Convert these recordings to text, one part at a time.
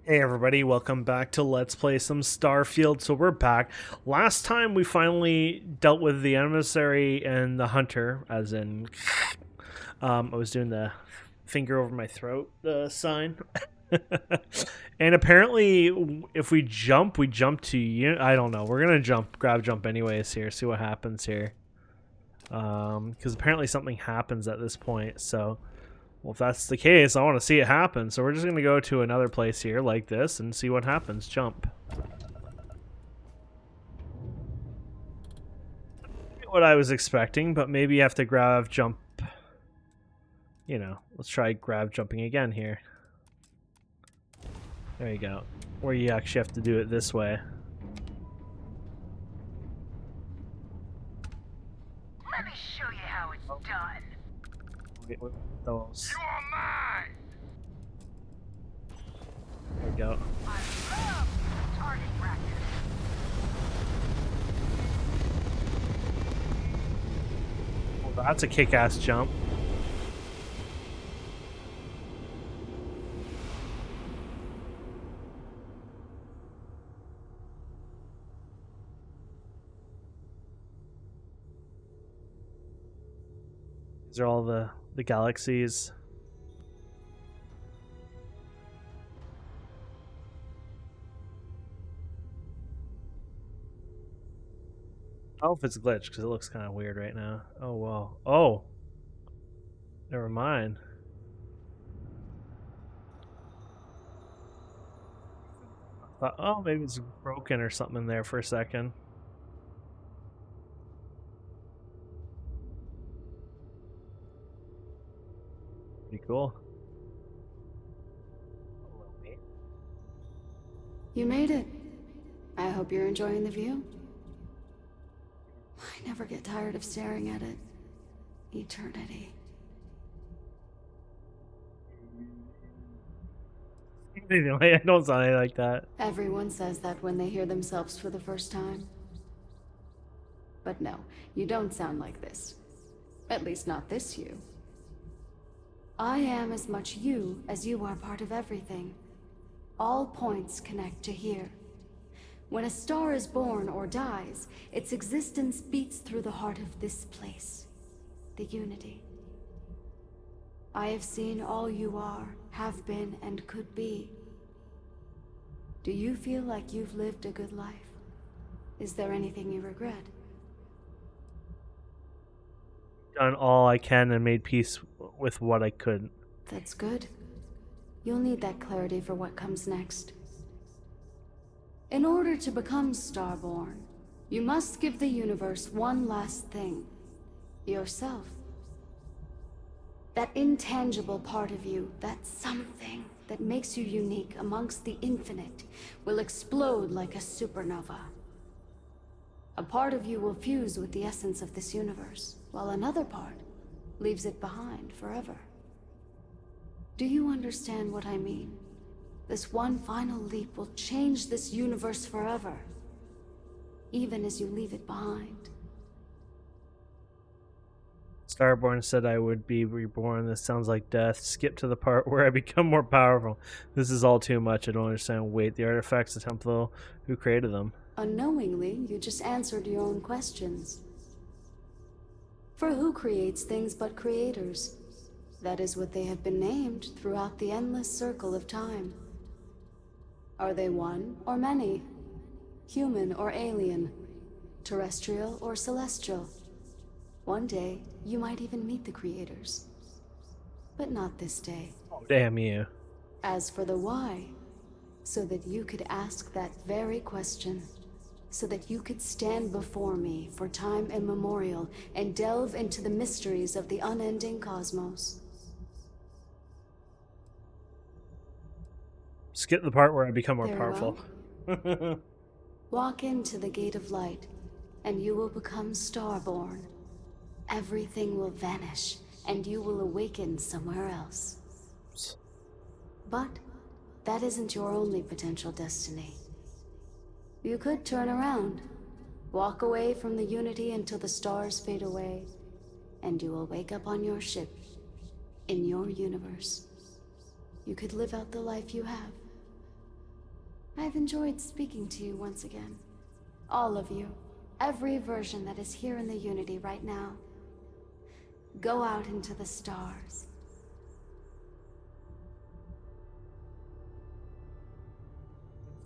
Hey everybody, welcome back to Let's Play some Starfield. So we're back. Last time we finally dealt with the emissary and the hunter, as in, I was doing the finger over my throat sign. And apparently, if we jump to I don't know. We're gonna grab jump anyways here, see what happens here. Because apparently something happens at this point. So. Well, if that's the case, I want to see it happen. So we're just going to go to another place here like this and see what happens. Jump. What I was expecting, but maybe you have to grab jump. You know, let's try grab jumping again here. There you go. Where you actually have to do it this way. Let me show you how it's done. Wait, with those. You are mine. There we go. I love target practice. Well, that's a kick-ass jump. These are all the galaxies. I don't know if it's glitched because it looks kind of weird right now. Oh, well. Oh! Never mind. I thought, oh, maybe it's broken or something in there for a second. Pretty cool. You made it. I hope you're enjoying the view. I never get tired of staring at it. Eternity. I don't sound anything like that. Everyone says that when they hear themselves for the first time. But no, you don't sound like this. At least not this you. I am as much you as you are part of everything. All points connect to here. When a star is born or dies, its existence beats through the heart of this place. The Unity. I have seen all you are, have been, and could be. Do you feel like you've lived a good life? Is there anything you regret? Done all I can and made peace with what I couldn't. That's good. You'll need that clarity for what comes next. In order to become Starborn, you must give the universe one last thing. Yourself. That intangible part of you, that something that makes you unique amongst the infinite, will explode like a supernova. A part of you will fuse with the essence of this universe, while another part leaves it behind forever. Do you understand what I mean? This one final leap will change this universe forever, even as you leave it behind. Starborn said I would be reborn. This sounds like death. Skip to the part where I become more powerful. This is all too much. I don't understand. Wait, the artifacts, the temple, who created them? Unknowingly, you just answered your own questions. For who creates things but creators? That is what they have been named throughout the endless circle of time. Are they one or many? Human or alien? Terrestrial or celestial? One day, you might even meet the creators. But not this day. Oh, damn you. As for the why, so that you could ask that very question. So that you could stand before me for time immemorial and delve into the mysteries of the unending cosmos. Skip the part where I become more Very powerful. well. Walk into the gate of light, and you will become Starborn. Everything will vanish, and you will awaken somewhere else. But that isn't your only potential destiny. You could turn around, walk away from the Unity until the stars fade away, and you will wake up on your ship, in your universe. You could live out the life you have. I've enjoyed speaking to you once again. All of you. Every version that is here in the Unity right now. Go out into the stars.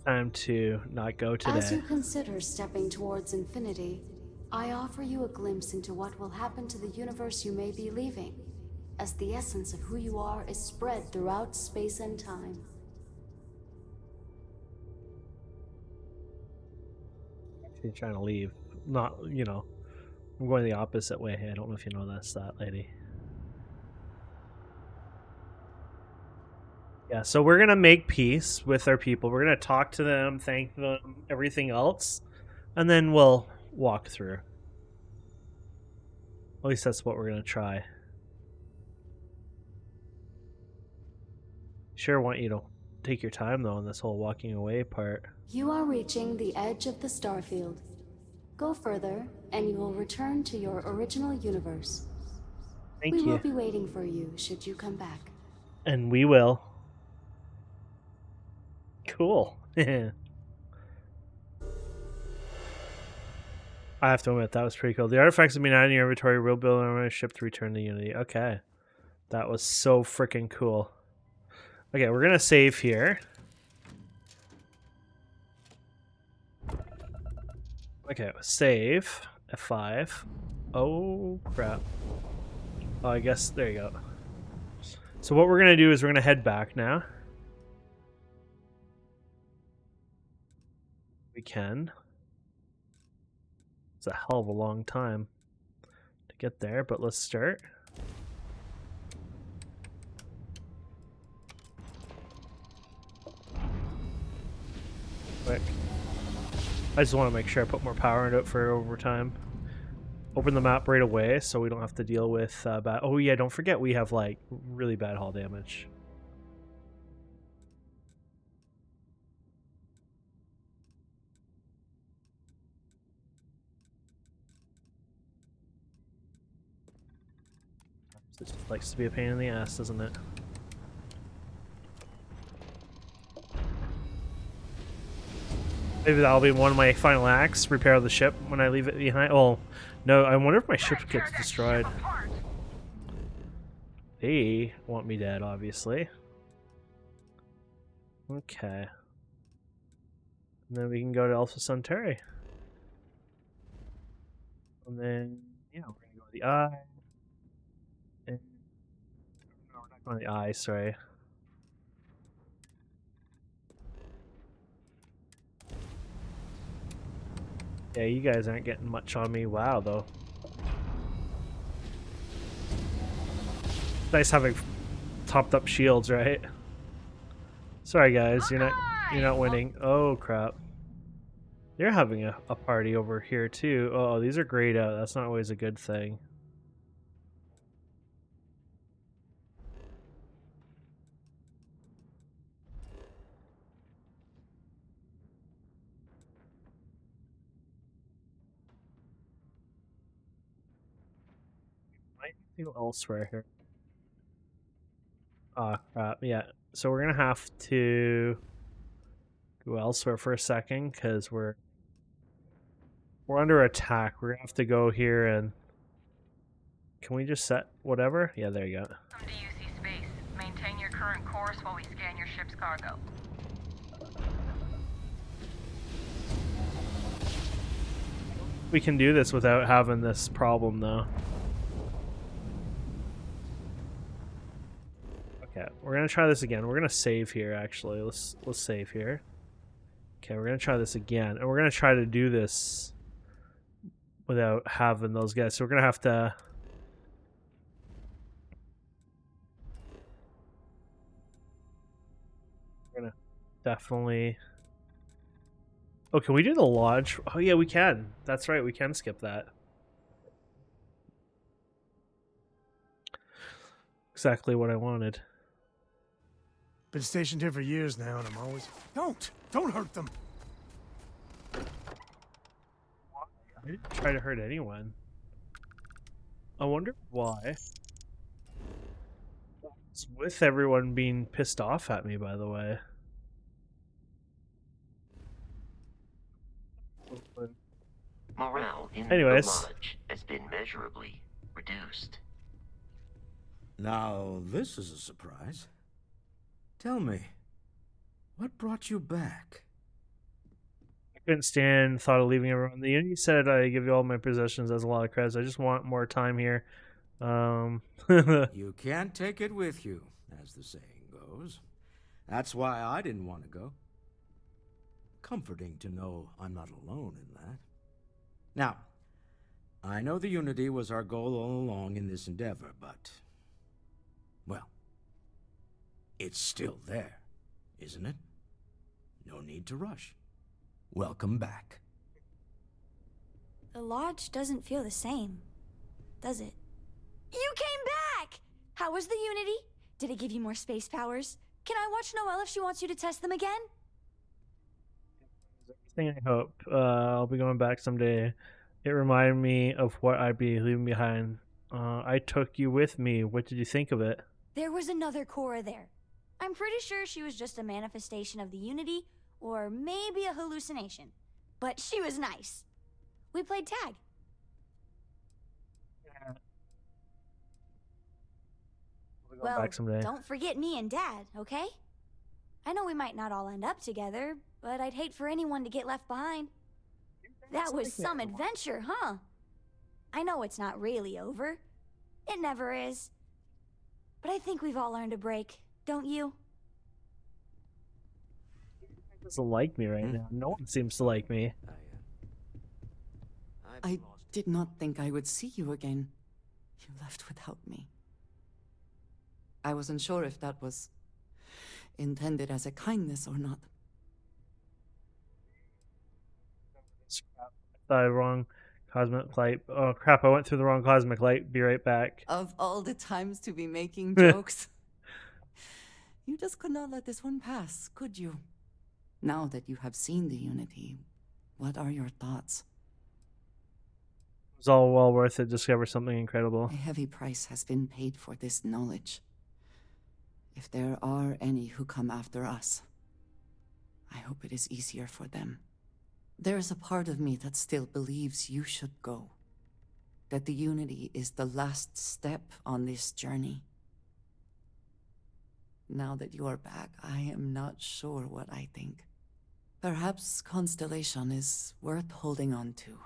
Time to not go As today. you consider stepping towards infinity, I offer you a glimpse into what will happen to the universe you may be leaving, as the essence of who you are is spread throughout space and time. She's trying to leave. Not, you know, I'm going the opposite way. I don't know if you know that lady. Yeah, so we're gonna make peace with our people. We're gonna talk to them, thank them, everything else, and then we'll walk through. At least that's what we're gonna try. Sure want you to take your time though on this whole walking away part. You are reaching the edge of the Starfield. Go further, and you will return to your original universe. Thank We you. will be waiting for you should you come back. And we will. Cool. I have to admit, that was pretty cool. The artifacts have been added in your inventory. We'll build on a ship to return to Unity. Okay. That was so freaking cool. Okay, we're going to save here. Okay, save. F5. Oh, crap. Oh, I guess, there you go. So what we're going to do is we're going to head back now. We can. It's a hell of a long time to get there, but let's start. Quick. I just want to make sure I put more power into it for overtime. Open the map right away so we don't have to deal with bad... Oh yeah, don't forget we have like really bad hull damage. It just likes to be a pain in the ass, doesn't it? Maybe that'll be one of my final acts, repair the ship when I leave it behind. Oh, no, I wonder if my ship gets destroyed. They want me dead, obviously. Okay. And then we can go to Alpha Centauri. And then, yeah, we're going to go to the eye. And... No, we're not going to the eye, sorry. Yeah, you guys aren't getting much on me. Wow, though. Nice having topped up shields, right? Sorry, guys, you're not winning. Oh crap! You're having a party over here too. Oh, these are grayed out. That's not always a good thing. Might go elsewhere here. Oh crap! Yeah. So we're gonna have to go elsewhere for a second because we're under attack. We're gonna have to go here and can we just set whatever? Yeah, there you go. Welcome to UC Space. Maintain your current course while we scan your ship's cargo. We can do this without having this problem though. Okay, we're gonna try this again. We're gonna save here actually. Let's save here. Okay, we're gonna try this again. And we're gonna try to do this without having those guys. So we're gonna have to definitely... Oh, can we do the launch? Oh yeah, we can. That's right, we can skip that. Exactly what I wanted. Been stationed here for years now, and I'm always... Don't hurt them! I didn't try to hurt anyone. I wonder why. It's with everyone being pissed off at me, by the way. Morale in Anyways. the lodge has been measurably reduced. Now, this is a surprise. Tell me, what brought you back? I couldn't stand the thought of leaving everyone. The Unity said I give you all my possessions as a lot of credits. I just want more time here. You can't take it with you, as the saying goes. That's why I didn't want to go. Comforting to know I'm not alone in that. Now, I know the Unity was our goal all along in this endeavor, but... well, it's still there, isn't it? No need to rush. Welcome back. The lodge doesn't feel the same, does it? You came back! How was the Unity? Did it give you more space powers? Can I watch Noelle if she wants you to test them again? Thing I hope. I'll be going back someday. It reminded me of what I'd be leaving behind. I took you with me. What did you think of it? There was another Cora there. I'm pretty sure she was just a manifestation of the Unity, or maybe a hallucination. But she was nice. We played tag. Well, back someday. Don't forget me and Dad, okay? I know we might not all end up together, but I'd hate for anyone to get left behind. That was some adventure, huh? I know it's not really over. It never is. But I think we've all earned a break, don't you? He doesn't like me right now. No one seems to like me. I did not think I would see you again. You left without me. I wasn't sure if that was intended as a kindness or not. The wrong cosmic light. Oh crap, I went through the wrong cosmic light. Be right back. Of all the times to be making jokes, you just could not let this one pass, could you? Now that you have seen the Unity, what are your thoughts? It was all well worth it to discover something incredible. A heavy price has been paid for this knowledge. If there are any who come after us, I hope it is easier for them. There is a part of me that still believes you should go. That the Unity is the last step on this journey. Now that you are back, I am not sure what I think. Perhaps Constellation is worth holding on to.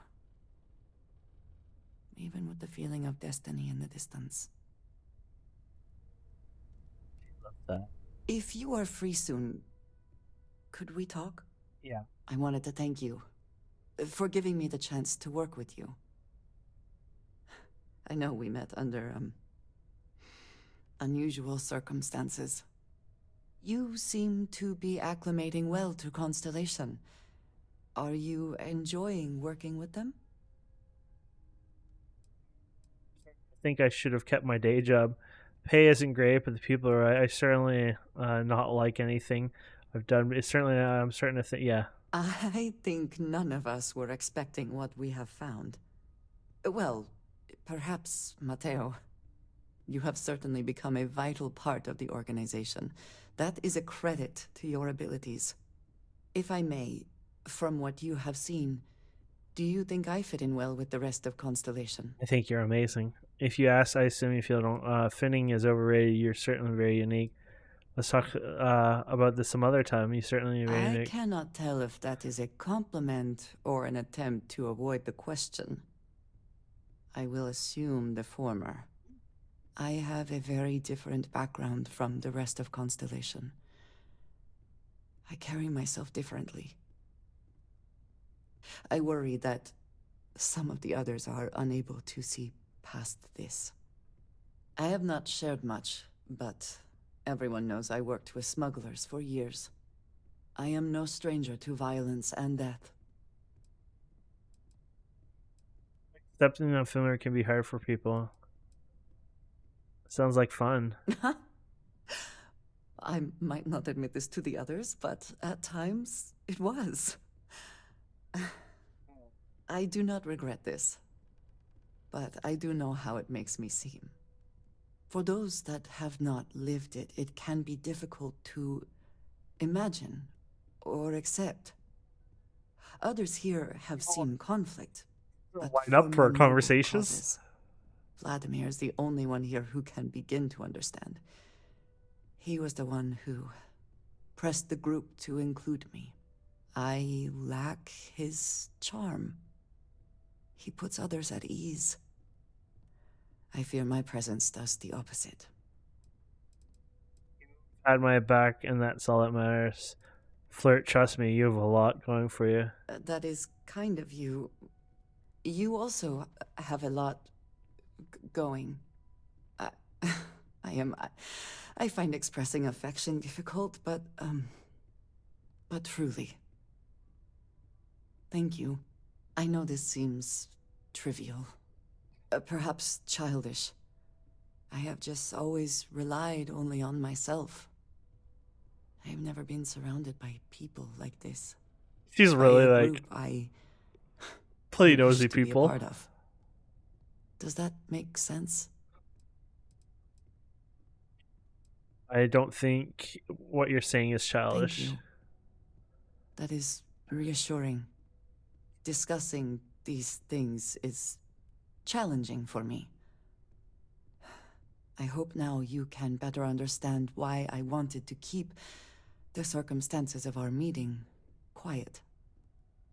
Even with the feeling of destiny in the distance. Love that. If you are free soon, could we talk? Yeah. I wanted to thank you for giving me the chance to work with you. I know we met under, unusual circumstances. You seem to be acclimating well to Constellation. Are you enjoying working with them? I think I should have kept my day job. Pay isn't great, but the people are. I certainly not like anything I've done. It's certainly. I'm starting to think. Yeah. I think none of us were expecting what we have found. Well, perhaps Matteo. You have certainly become a vital part of the organization. That is a credit to your abilities. If I may, from what you have seen, do you think I fit in well with the rest of Constellation? I think you're amazing. If you ask, I assume you feel don't. Finning is overrated. You're certainly very unique. Let's talk about this some other time. You certainly very I unique. cannot tell if that is a compliment or an attempt to avoid the question. I will assume the former. I have a very different background from the rest of Constellation. I carry myself differently. I worry that some of the others are unable to see past this. I have not shared much, but everyone knows I worked with smugglers for years. I am no stranger to violence and death. Accepting that familiar can be hard for people. Sounds like fun. I might not admit this to the others, but at times it was. I do not regret this, but I do know how it makes me seem. For those that have not lived it, it can be difficult to imagine or accept. Others here have seen conflict, but Line up for more noble conversations. causes. Vladimir is the only one here who can begin to understand. He was the one who pressed the group to include me. I lack his charm. He puts others at ease. I fear my presence does the opposite. Had my back, and that's all that matters. Flirt, trust me, you have a lot going for you. That is kind of you. You also have a lot going. I, I find expressing affection difficult, but truly. Thank you. I know this seems trivial, perhaps childish. I have just always relied only on myself. I have never been surrounded by people like this. She's By really a like group I pretty wish nosy to be a people. part of. Does that make sense? I don't think what you're saying is Thank childish. you. That is reassuring. Discussing these things is challenging for me. I hope now you can better understand why I wanted to keep the circumstances of our meeting quiet.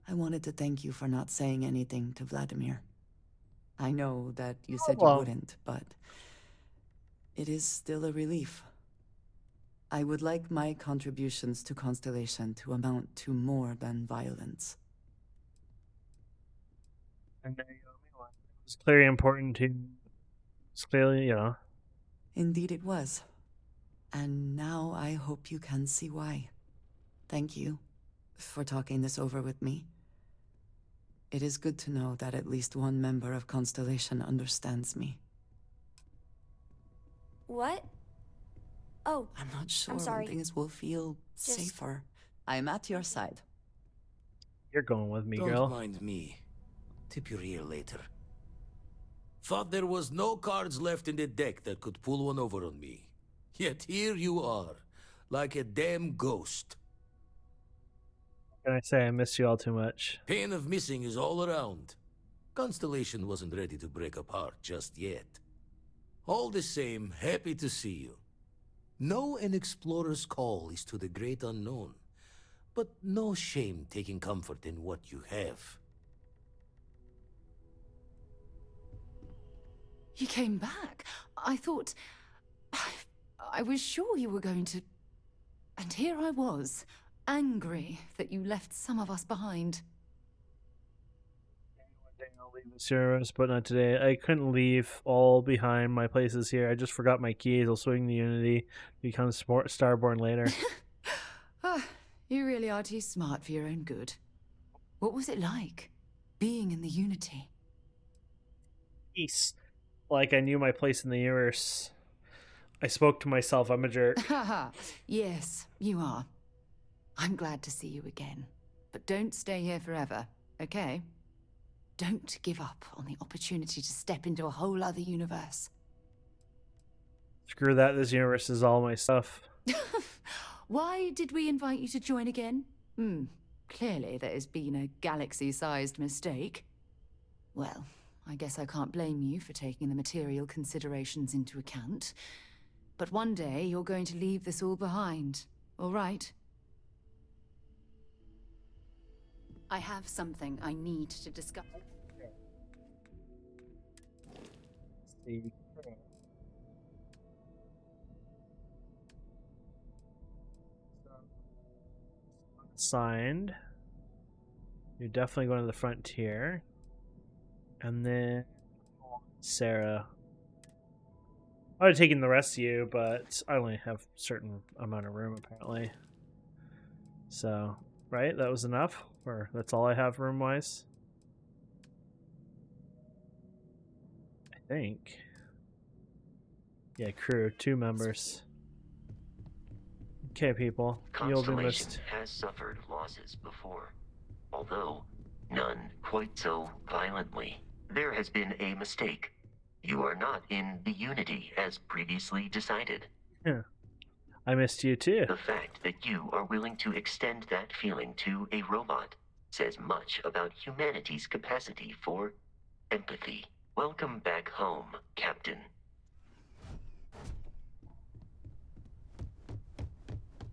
I wanted to thank you for not saying anything to Vladimir. I know that you said you well. wouldn't, but it is still a relief. I would like my contributions to Constellation to amount to more than violence. And it's clearly important to. It's clearly, Indeed it was. And now I hope you can see why. Thank you for talking this over with me. It is good to know that at least one member of Constellation understands me. What? Oh, I'm not sure sorry. when things will feel Just- safer. I'm at your side. You're going with me, Don't girl. mind me. Tip your ear later. Thought there was no cards left in the deck that could pull one over on me. Yet here you are, like a damn ghost. What can I say? I miss you all too much. Pain of missing is all around. Constellation wasn't ready to break apart just yet. All the same, happy to see you. Know an explorer's call is to the great unknown, but no shame taking comfort in what you have. You came back. I thought... I was sure you were going to... And here I was, angry that you left some of us behind. One day I'll leave the service, but not today. I couldn't leave all behind. My place is here. I just forgot my keys. I'll swing the Unity, become Starborn later. Ah, you really are too smart for your own good. What was it like, being in the Unity? Peace. Like I knew my place in the universe. I spoke to myself. I'm a jerk. Haha, yes, you are. I'm glad to see you again. But don't stay here forever, okay? Don't give up on the opportunity to step into a whole other universe. Screw that. This universe is all my stuff. Why did we invite you to join again? Clearly there has been a galaxy-sized mistake. Well, I guess I can't blame you for taking the material considerations into account. But one day you're going to leave this all behind, all right? I have something I need to discuss. Signed. You're definitely going to the frontier. And then Sarah. I would have taken the rest of you, but I only have a certain amount of room apparently. So, right? That was enough? Or that's all I have room-wise? I think. Yeah, crew, 2 members. Okay, people. You'll be Constellation missed. has suffered losses before, although none quite so violently. There has been a mistake. You are not in the Unity as previously decided. Yeah. I missed you too. The fact that you are willing to extend that feeling to a robot says much about humanity's capacity for empathy. Welcome back home, Captain.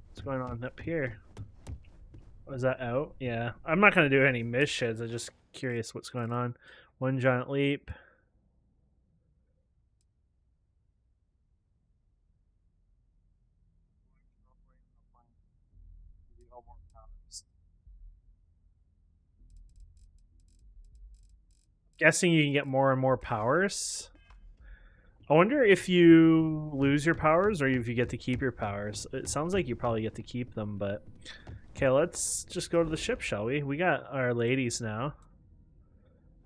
What's going on up here? Was that out? Yeah. I'm not going to do any missions. I'm just curious what's going on. One giant leap. Guessing you can get more and more powers. I wonder if you lose your powers or if you get to keep your powers. It sounds like you probably get to keep them, but... Okay, let's just go to the ship, shall we? We got our ladies now.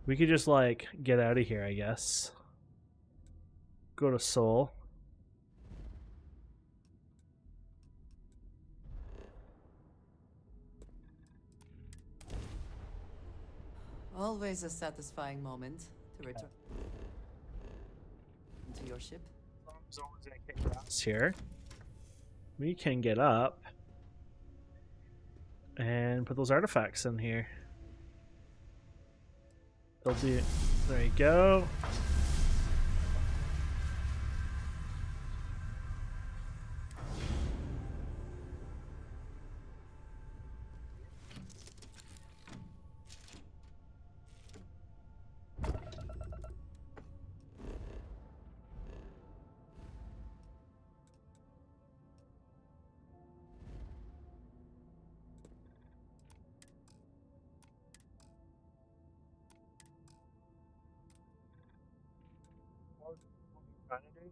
We could just, like, get out of here, I guess. Go to Seoul. Always a satisfying moment to return to your ship. Here. We can get up and put those artifacts in here. They'll do. There you go.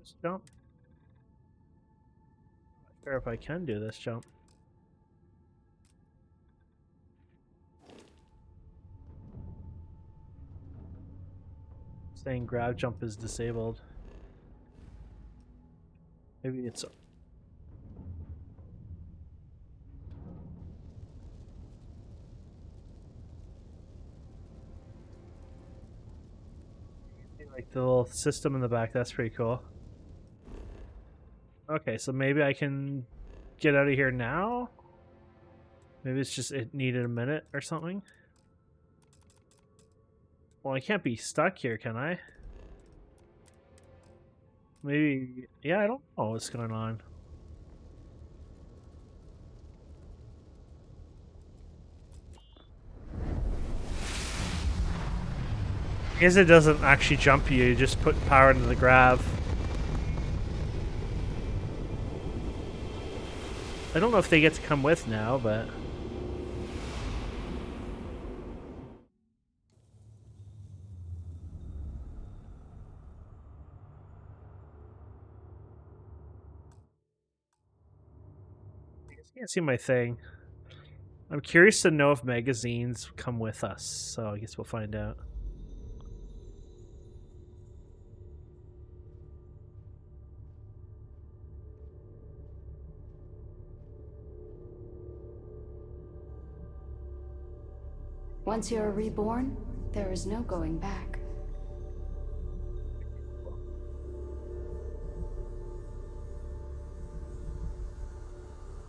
This jump. Not sure if I can do this jump. Saying grab jump is disabled. Maybe it's. Like the little system in the back, that's pretty cool. Okay, so maybe I can get out of here now? Maybe it's just it needed a minute or something? Well, I can't be stuck here, can I? Maybe... Yeah, I don't know what's going on. I guess it doesn't actually jump you, you just put power into the grab. I don't know if they get to come with now, but... I guess you can't see my thing. I'm curious to know if magazines come with us, so I guess we'll find out. Once you are reborn, there is no going back.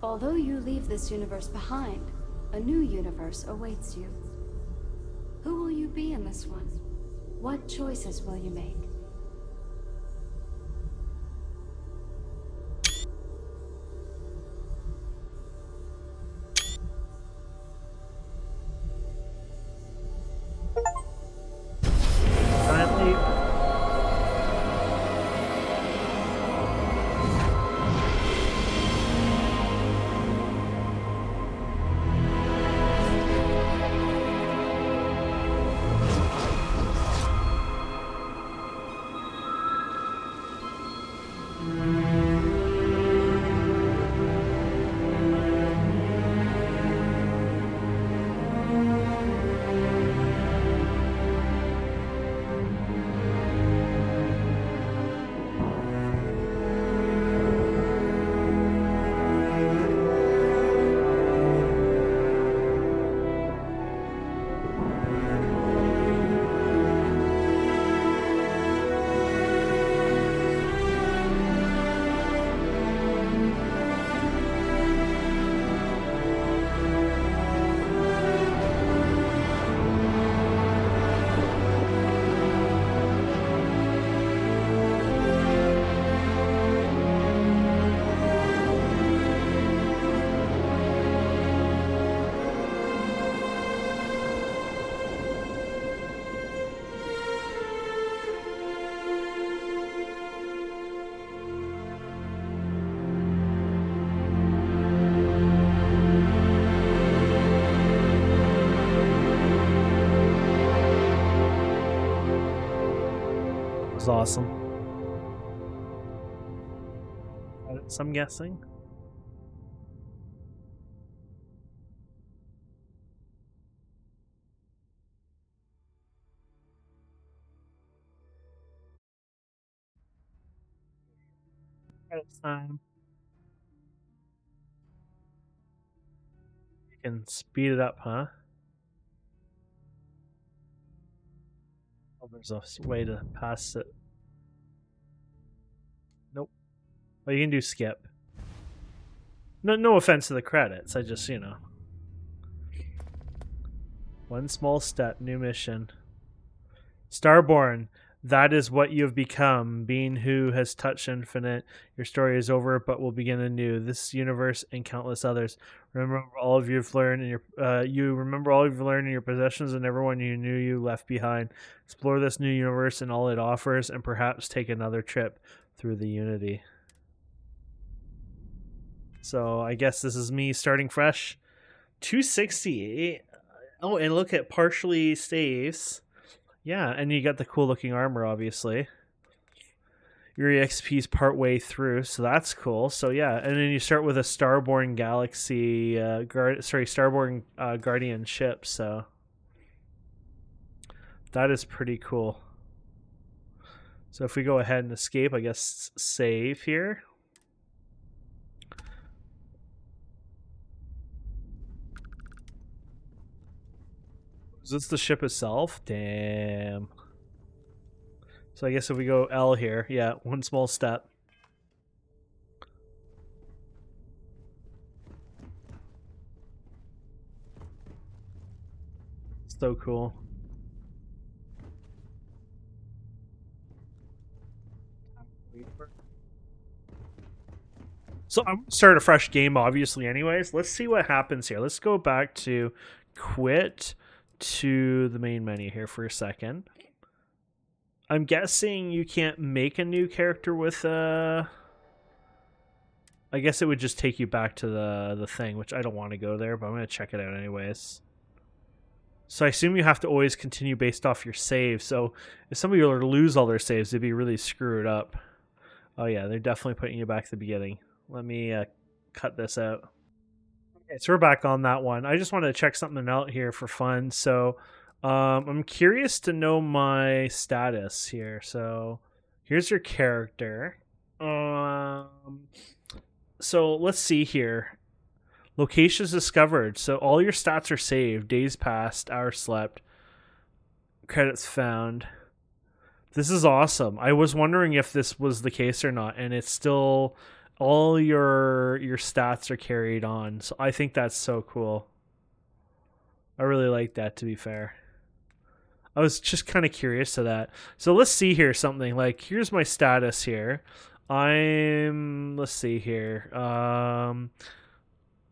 Although you leave this universe behind, a new universe awaits you. Who will you be in this one? What choices will you make? was awesome. I'm guessing. Credits time. You can speed it up, huh? Oh, there's a way to pass it. Nope. Well, you can do skip. No offense to the credits. I just, you know. One small step, new mission. Starborn, that is what you have become, being who has touched infinite. Your story is over, but will begin anew. This universe and countless others. Remember all of you've learned in your you remember all you've learned in your possessions and everyone you knew you left behind. Explore this new universe and all it offers, and perhaps take another trip through the Unity. So I guess this is me starting fresh. 260. Oh, and look at partially saves. Yeah, and you got the cool looking armor, obviously. Your EXP's part way through, so that's cool. So yeah, and then you start with a Starborn Galaxy, Starborn Guardian ship. So that is pretty cool. So if we go ahead and escape, I guess save here. Is this the ship itself? Damn. So I guess if we go L here, yeah, one small step. So cool. So I'm start a fresh game, obviously. Anyways, let's see what happens here. Let's go back to quit to the main menu here for a second. I'm guessing you can't make a new character with I guess it would just take you back to the thing, which I don't want to go there, but I'm going to check it out anyways. So I assume you have to always continue based off your save. So if somebody were to lose all their saves, they'd be really screwed up. Oh yeah, they're definitely putting you back to the beginning. Let me cut this out. Okay, so we're back on that one. I just wanted to check something out here for fun. So I'm curious to know my status here. So here's your character. So let's see here. Locations discovered. So all your stats are saved. Days passed, hours slept, credits found. This is awesome. I was wondering if this was the case or not, and it's still all your stats are carried on. So I think that's so cool. I really like that, to be fair. I was just kind of curious to that. So let's see here something. Like, here's my status here. Let's see here.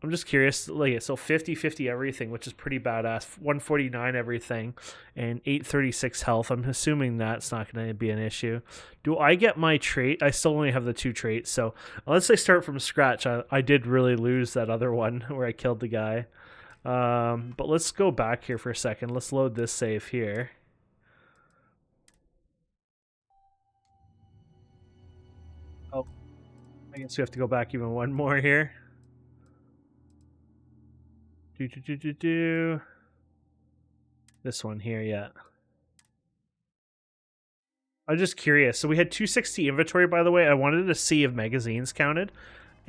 I'm just curious, like, so 50-50 everything, which is pretty badass. 149 everything, and 836 health. I'm assuming that's not going to be an issue. Do I get my trait? I still only have the 2 traits, so unless I start from scratch, I did really lose that other one where I killed the guy. But let's go back here for a second. Let's load this save here. Oh, I guess we have to go back even one more here. This one here, yeah. I'm just curious. So we had 260 inventory, by the way. I wanted to see if magazines counted.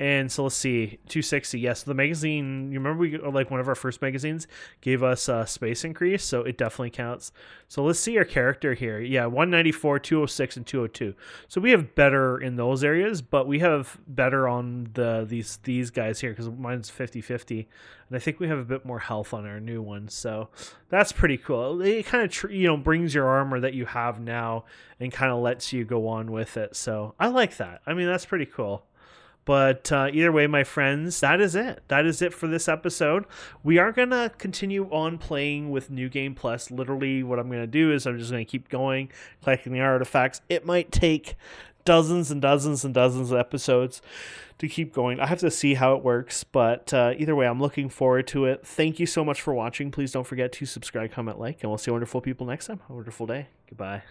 And so let's see, 260. Yes, the magazine, you remember we, like, one of our first magazines gave us a space increase, so it definitely counts. So let's see our character here. Yeah, 194, 206, and 202. So we have better in those areas, but we have better on these guys here because mine's 50-50. And I think we have a bit more health on our new one, so that's pretty cool. It kind of brings your armor that you have now and kind of lets you go on with it. So I like that. I mean, that's pretty cool. But either way, my friends, that is it. That is it for this episode. We are going to continue on playing with New Game Plus. Literally, what I'm going to do is I'm just going to keep going, collecting the artifacts. It might take dozens and dozens and dozens of episodes to keep going. I have to see how it works. But either way, I'm looking forward to it. Thank you so much for watching. Please don't forget to subscribe, comment, like, and we'll see wonderful people next time. Have a wonderful day. Goodbye.